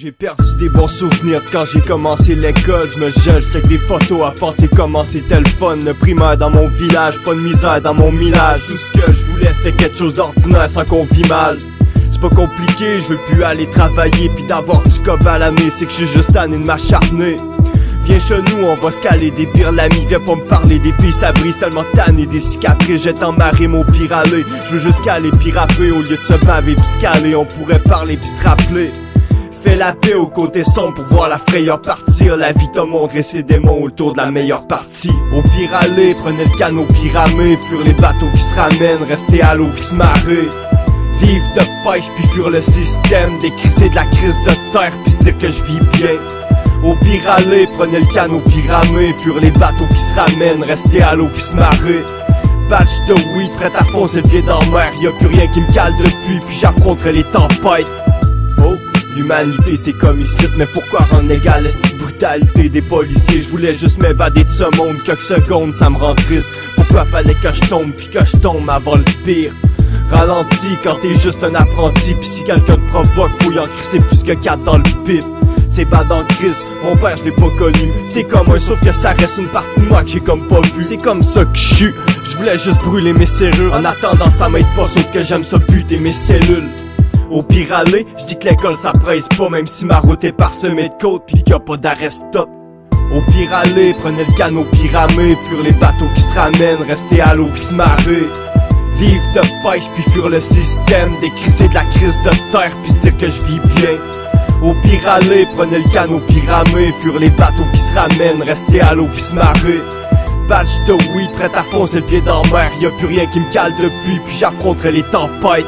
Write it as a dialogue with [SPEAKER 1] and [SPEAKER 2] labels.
[SPEAKER 1] J'ai perdu des bons souvenirs quand j'ai commencé l'école. Je me gèle, j'check des photos à penser comment c'était le fun. Le primaire dans mon village, pas de misère dans mon millage. Tout ce que je voulais c'était quelque chose d'ordinaire sans qu'on vit mal. C'est pas compliqué, je veux plus aller travailler pis d'avoir du cob à l'année. C'est que je suis juste tanné de m'acharner. Viens chez nous, on va se caler des pires l'ami. Viens pas me parler des filles, ça brise tellement tanné. Des cicatrices, jette en marée mon pire aller. Je veux juste caler pis rapper au lieu de se baver pis se caler. On pourrait parler pis se rappeler. Fais la paix au côté sombre pour voir la frayeur partir. La vie t'a montré ses démons autour de la meilleure partie. Au pire aller, prenez le canot pyramé. Fuir les bateaux qui se ramènent, rester à l'eau pis se marrer. Vivre de pêche puis fuir le système. Décrisser de la crise de terre puis se dire que je vis bien. Au pire aller, prenez le canot pyramé. Fuir les bateaux qui se ramènent, rester à l'eau pis se marrer. Batch de weed, prêt à foncer le pied dans la mer. Y'a plus rien qui me cale depuis, puis j'affronterai les tempêtes. Oh, l'humanité c'est comme ici, mais pourquoi rendre égal cette brutalité des policiers? Je voulais juste m'évader de ce monde, quelques secondes ça me rend triste. Pourquoi fallait que je tombe, puis que je tombe avant le pire? Ralentis quand t'es juste un apprenti, pis si quelqu'un te provoque, faut y en crisser plus que 4 dans le pif. C'est pas dans le crise, mon père je l'ai pas connu. C'est comme un sauf que ça reste une partie de moi que j'ai comme pas vu. C'est comme ça que je suis, je voulais juste brûler mes serrures. En attendant ça m'aide pas, sauf que j'aime ça buter mes cellules. Au pire aller, j'dis que l'école ça presse pas. Même si ma route est parsemée de côtes pis qu'il y a pas d'arrêt stop. Au pire aller, prenez le canot pyramé. Fuir les bateaux qui se ramènent, rester à l'eau pis se marrer. Vivre de pêche puis fuir le système. Décrisser de la crise de terre pis se dire que je vis bien. Au pire aller, prenez le canot pyramé. Fuir les bateaux qui se ramènent, rester à l'eau pis se marrer. Batch de weed, prêt à foncer le pied dans la mer. Y'a plus rien qui me cale depuis, puis j'affronterai les tempêtes.